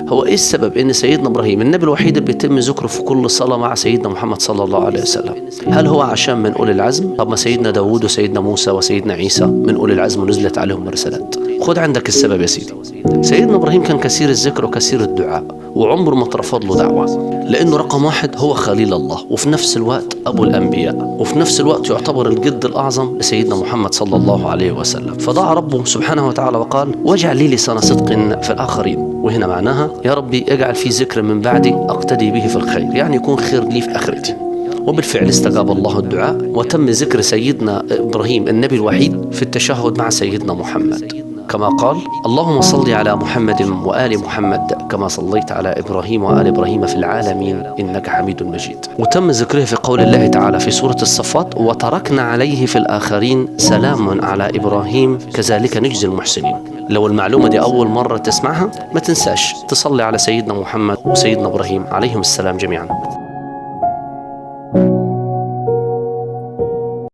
هو إيه السبب إن سيدنا إبراهيم النبي الوحيد اللي بيتم ذكره في كل صلاة مع سيدنا محمد صلى الله عليه وسلم؟ هل هو عشان من أولي العزم؟ طب ما سيدنا داود وسيدنا موسى وسيدنا عيسى من أولي العزم ونزلت عليهم الرسالات. خد عندك السبب يا سيدي. سيدنا إبراهيم كان كثير الذكر وكثير الدعاء، وعمره ما اترفض له دعوة، لأنه رقم واحد هو خليل الله، وفي نفس الوقت أبو الأنبياء، وفي نفس الوقت يعتبر الجد الأعظم لسيدنا محمد صلى الله عليه وسلم. فدعا ربه سبحانه وتعالى وقال: واجعل لي لسان صدق في الآخرين. وهنا معناها يا ربي اجعل في ذكر من بعدي أقتدي به في الخير، يعني يكون خير لي في آخرتي. وبالفعل استجاب الله الدعاء، وتم ذكر سيدنا إبراهيم النبي الوحيد في التشهد مع سيدنا محمد، كما قال: اللهم صل على محمد وآل محمد كما صليت على إبراهيم وآل إبراهيم في العالمين إنك حميد مجيد. وتم ذكره في قول الله تعالى في سورة الصفات: وتركنا عليه في الآخرين سلام على إبراهيم كذلك نجزي المحسنين. لو المعلومة دي أول مرة تسمعها ما تنساش تصلي على سيدنا محمد وسيدنا إبراهيم عليهم السلام جميعا.